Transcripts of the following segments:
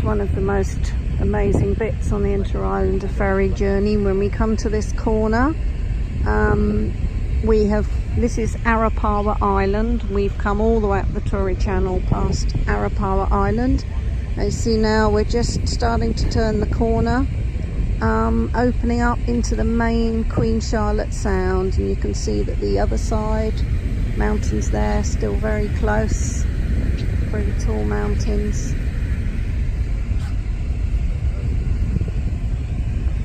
one of the most amazing bits on the inter-islander ferry journey. When we come to this corner, this is Arapawa Island. We've come all the way up the Tory Channel past Arapawa Island. As you see now, we're just starting to turn the corner, opening up into the main Queen Charlotte Sound, and you can see that the other side, mountains there, still very close, very tall mountains.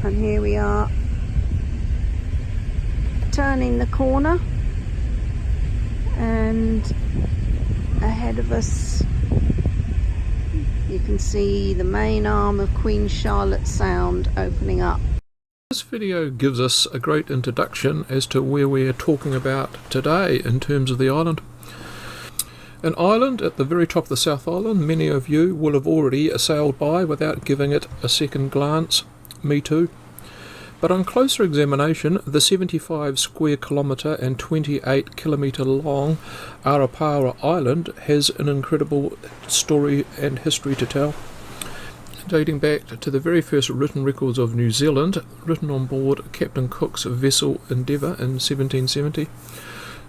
And here we are, turning the corner, and ahead of us you can see the main arm of Queen Charlotte Sound opening up. This video gives us a great introduction as to where we're talking about today in terms of the island. An island at the very top of the South Island, many of you will have already sailed by without giving it a second glance. Me too. But on closer examination, the 75 square kilometre and 28 kilometre long Arapawa Island has an incredible story and history to tell. Dating back to the very first written records of New Zealand, written on board Captain Cook's vessel Endeavour in 1770.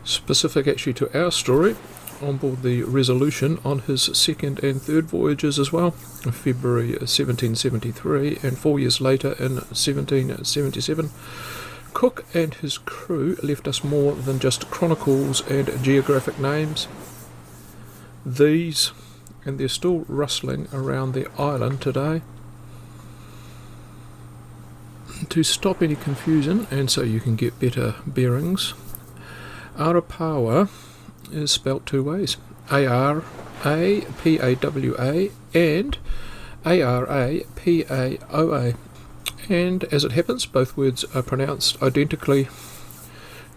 Specific actually to our story, on board the Resolution on his second and third voyages as well, in February 1773 and 4 years later in 1777. Cook and his crew left us more than just chronicles and geographic names. These, and they're still rustling around the island today. To stop any confusion and so you can get better bearings, Arapawa is spelt two ways, A-R-A-P-A-W-A and A-R-A-P-A-O-A, and as it happens both words are pronounced identically.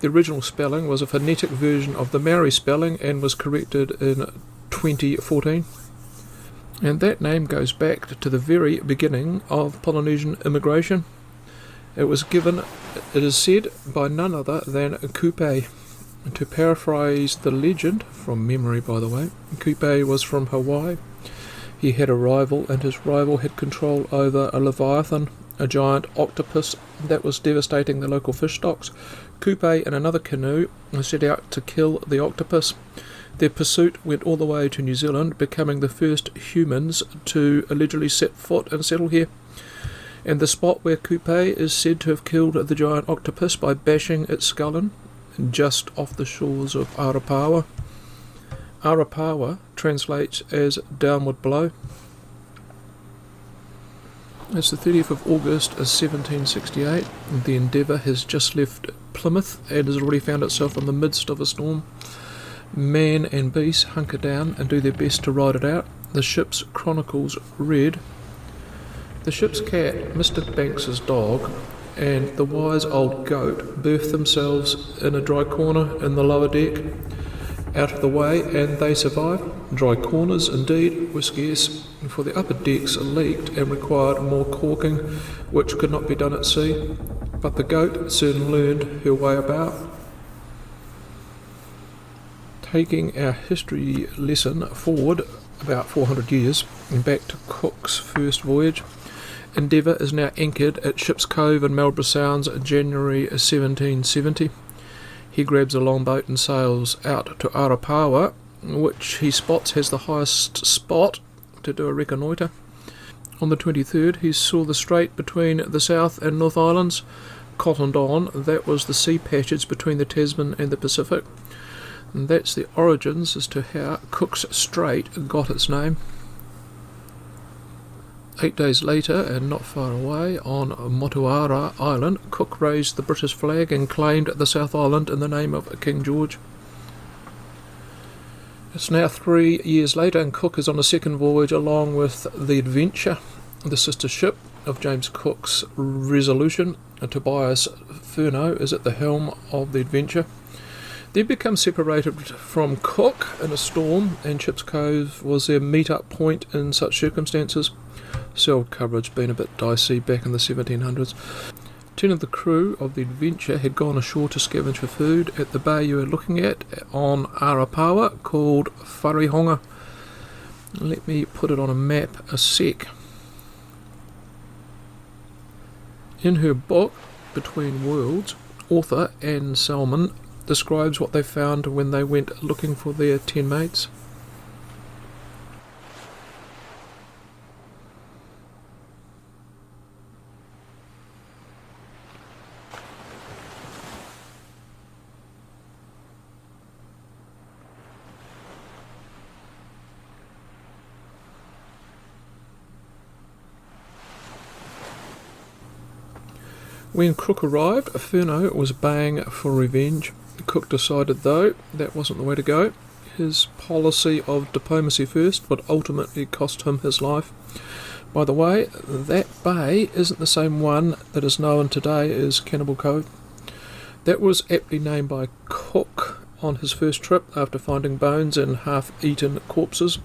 The original spelling was a phonetic version of the Maori spelling and was corrected in 2014, and that name goes back to the very beginning of Polynesian immigration. It was given, it is said, by none other than Kupe. To paraphrase the legend, from memory by the way, Kupe was from Hawaii. He had a rival, and his rival had control over a leviathan, a giant octopus that was devastating the local fish stocks. Kupe and another canoe set out to kill the octopus. Their pursuit went all the way to New Zealand, becoming the first humans to allegedly set foot and settle here. And the spot where Kupe is said to have killed the giant octopus by bashing its skull in, just off the shores of Arapawa. Arapawa translates as downward blow. It's the 30th of August 1768. The Endeavour has just left Plymouth and has already found itself in the midst of a storm. Man and beast hunker down and do their best to ride it out. The ship's chronicles read, "The ship's cat, Mr. Banks's dog, and the wise old goat berthed themselves in a dry corner in the lower deck, out of the way, and they survived. Dry corners, indeed, were scarce, for the upper decks leaked and required more caulking, which could not be done at sea. But the goat soon learned her way about." Taking our history lesson forward about 400 years and back to Cook's first voyage, Endeavour is now anchored at Ship's Cove in Marlborough Sounds, January 1770. He grabs a longboat and sails out to Arapawa, which he spots has the highest spot, to do a reconnoitre. On the 23rd he saw the strait between the South and North Islands cottoned on. That was the sea passage between the Tasman and the Pacific. And that's the origins as to how Cook's Strait got its name. 8 days later, and not far away, on Motuara Island, Cook raised the British flag and claimed the South Island in the name of King George. It's now 3 years later, and Cook is on a second voyage along with the Adventure, the sister ship of James Cook's Resolution. Tobias Furneaux is at the helm of the Adventure. They become separated from Cook in a storm, and Ship's Cove was their meet-up point in such circumstances. Cell coverage being a bit dicey back in the 1700s. 10 of the crew of the Adventure had gone ashore to scavenge for food at the bay you are looking at on Arapawa, called Wharehonga. Let me put it on a map a sec. In her book, Between Worlds, author Anne Salmon describes what they found when they went looking for their 10 mates. When Cook arrived, Furneaux was baying for revenge. Cook decided, though, that wasn't the way to go. His policy of diplomacy first would ultimately cost him his life. By the way, that bay isn't the same one that is known today as Cannibal Cove. That was aptly named by Cook on his first trip after finding bones and half-eaten corpses.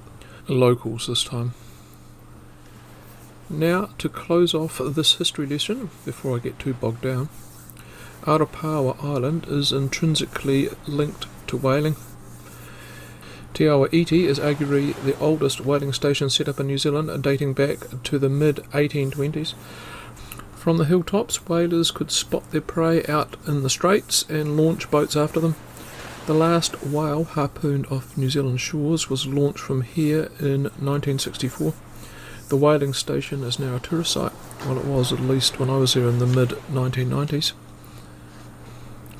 Locals this time. Now, to close off this history lesson, before I get too bogged down, Arapawa Island is intrinsically linked to whaling. Te Awa Iti is arguably the oldest whaling station set up in New Zealand, dating back to the mid-1820s. From the hilltops, whalers could spot their prey out in the straits and launch boats after them. The last whale harpooned off New Zealand shores was launched from here in 1964. The whaling station is now a tourist site, well it was at least when I was there in the mid-1990s.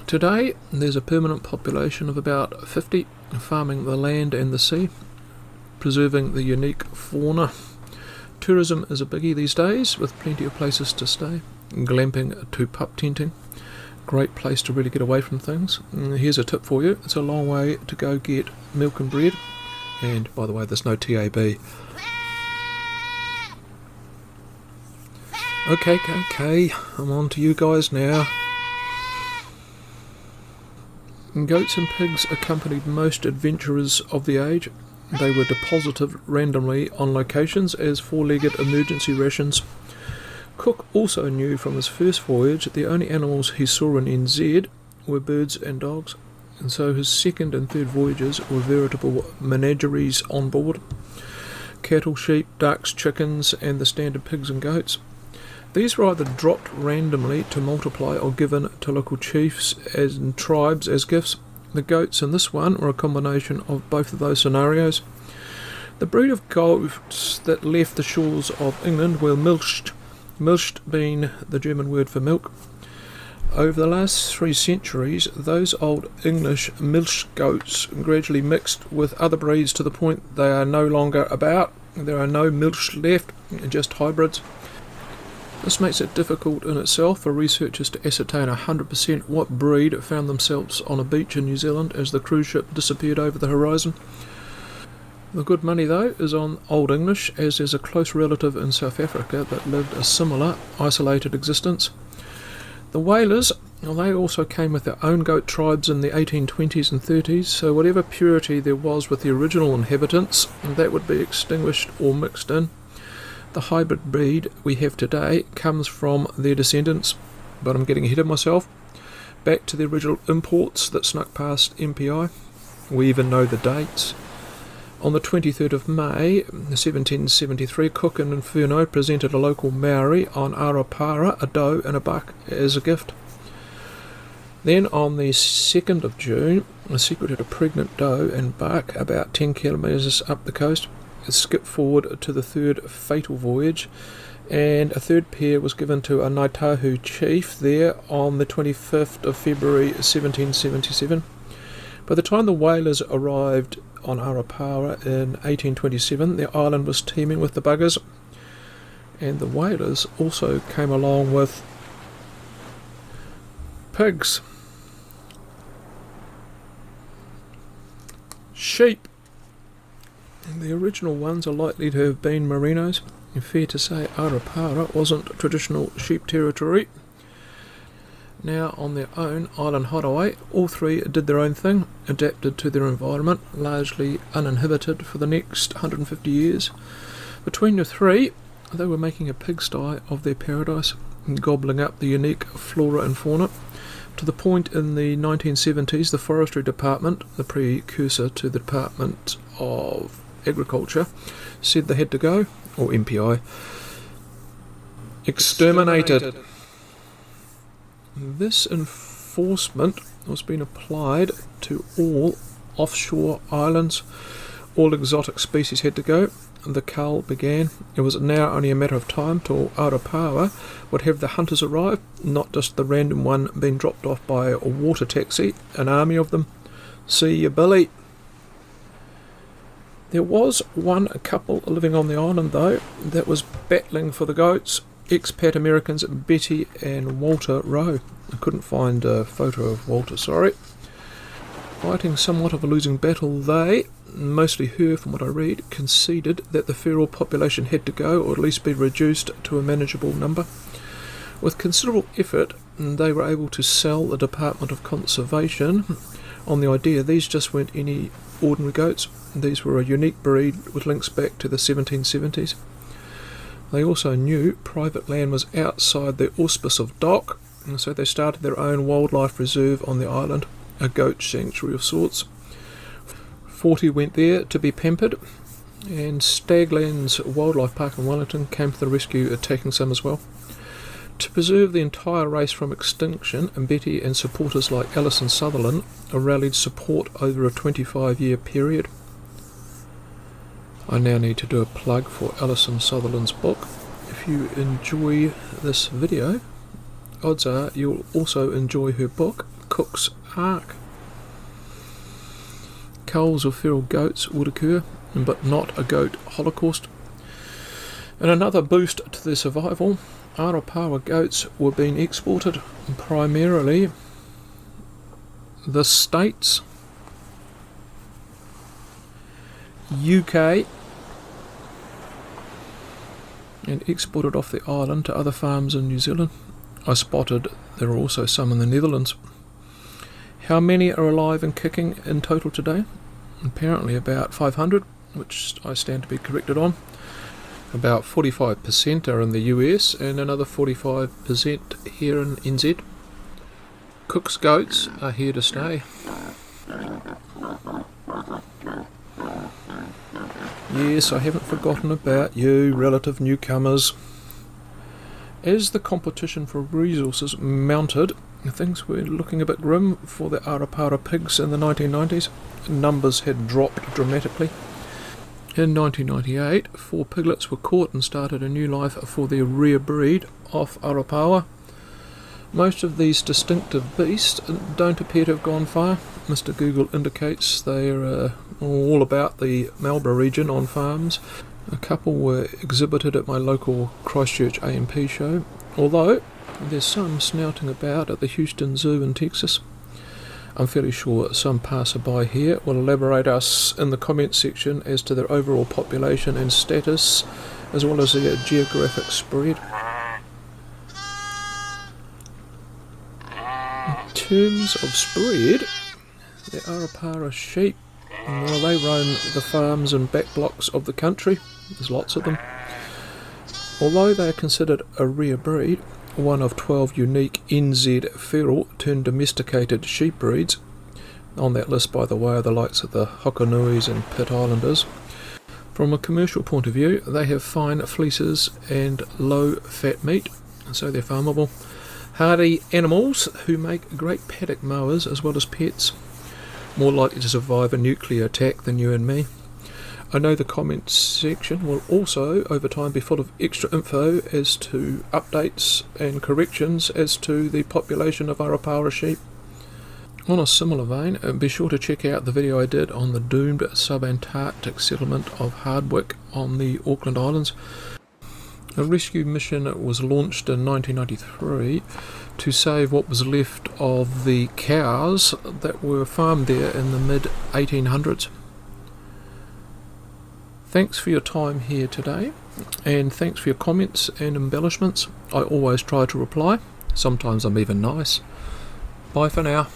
Today there's a permanent population of about 50, farming the land and the sea, preserving the unique fauna. Tourism is a biggie these days, with plenty of places to stay. Glamping to pup tenting, great place to really get away from things. Here's a tip for you, it's a long way to go get milk and bread, and by the way there's no TAB. Okay, I'm on to you guys now. Goats and pigs accompanied most adventurers of the age. They were deposited randomly on locations as four-legged emergency rations. Cook also knew from his first voyage that the only animals he saw in NZ were birds and dogs, and so his second and third voyages were veritable menageries on board. Cattle, sheep, ducks, chickens, and the standard pigs and goats. These were either dropped randomly to multiply or given to local chiefs and tribes as gifts. The goats in this one were a combination of both of those scenarios. The breed of goats that left the shores of England were milched being the German word for milk. Over the last 3 centuries, those old English milch goats gradually mixed with other breeds to the point they are no longer about. There are no milch left, just hybrids. This makes it difficult in itself for researchers to ascertain 100% what breed found themselves on a beach in New Zealand as the cruise ship disappeared over the horizon. The good money, though, is on Old English, as there's a close relative in South Africa that lived a similar, isolated existence. The whalers, well, they also came with their own goat tribes in the 1820s and 30s, so whatever purity there was with the original inhabitants, that would be extinguished or mixed in. The hybrid breed we have today comes from their descendants, but I'm getting ahead of myself. Back to the original imports that snuck past MPI. We even know the dates. On the 23rd of May 1773, Cook and Furneaux presented a local Maori on Arapawa a doe and a buck as a gift. Then on the 2nd of June, a secreted a pregnant doe and buck about 10 kilometres up the coast. Skip forward to the third fatal voyage, and a third pair was given to a Ngaitahu chief there on the 25th of February 1777. By the time the whalers arrived on Arapawa in 1827, the island was teeming with the buggers, and the whalers also came along with pigs, sheep. The original ones are likely to have been merinos. Fair to say Arapawa wasn't traditional sheep territory. Now on their own island hideaway, all three did their own thing, adapted to their environment, largely uninhibited for the next 150 years. Between the three, they were making a pigsty of their paradise, gobbling up the unique flora and fauna, to the point in the 1970s the Forestry Department, the precursor to the Department of Agriculture, said they had to go, or MPI, exterminated. This enforcement was being applied to all offshore islands. All exotic species had to go. The cull began. It was now only a matter of time till Arapawa would have the hunters arrive, not just the random one being dropped off by a water taxi, an army of them. See you, Billy. There was one couple living on the island, though, that was battling for the goats. Expat Americans Betty and Walter Rowe. I couldn't find a photo of Walter, sorry. Fighting somewhat of a losing battle, they, mostly her from what I read, conceded that the feral population had to go, or at least be reduced to a manageable number. With considerable effort, they were able to sell the Department of Conservation on the idea these just weren't any ordinary goats. These were a unique breed with links back to the 1770s. They also knew private land was outside the auspice of DOC, and so they started their own wildlife reserve on the island, a goat sanctuary of sorts. 40 went there to be pampered, and Staglands Wildlife Park in Wellington came to the rescue, attacking some as well. To preserve the entire race from extinction, Betty and supporters like Alison Sutherland rallied support over a 25-year period. I now need to do a plug for Alison Sutherland's book. If you enjoy this video, odds are you'll also enjoy her book, Cook's Ark. Culls of feral goats would occur, but not a goat holocaust. And another boost to their survival, Arapawa goats were being exported, primarily the States, UK, and exported off the island to other farms in New Zealand. I spotted there are also some in the Netherlands. How many are alive and kicking in total today? Apparently about 500, which I stand to be corrected on. About 45% are in the US and another 45% here in NZ. Cook's goats are here to stay. Yes, I haven't forgotten about you, relative newcomers. As the competition for resources mounted, things were looking a bit grim for the Arapawa pigs in the 1990s. Numbers had dropped dramatically. In 1998, 4 piglets were caught and started a new life for their rare breed off Arapawa. Most of these distinctive beasts don't appear to have gone far. Mr. Google indicates they're all about the Marlborough region on farms. A couple were exhibited at my local Christchurch AMP show, although there's some snouting about at the Houston Zoo in Texas. I'm fairly sure some passerby here will elaborate us in the comments section as to their overall population and status, as well as their geographic spread. In terms of spread, the Arapawa sheep, well, they roam the farms and back blocks of the country. There's lots of them. Although they are considered a rare breed, one of 12 unique NZ feral turned domesticated sheep breeds. On that list, by the way, are the likes of the Hokanuis and Pitt Islanders. From a commercial point of view, they have fine fleeces and low fat meat, so they're farmable. Hardy animals who make great paddock mowers as well as pets. More likely to survive a nuclear attack than you and me. I know the comments section will also, over time, be full of extra info as to updates and corrections as to the population of Arapawa sheep. On a similar vein, be sure to check out the video I did on the doomed subantarctic settlement of Hardwicke on the Auckland Islands. A rescue mission was launched in 1993 to save what was left of the cows that were farmed there in the mid-1800s. Thanks for your time here today, and thanks for your comments and embellishments. I always try to reply. Sometimes I'm even nice. Bye for now.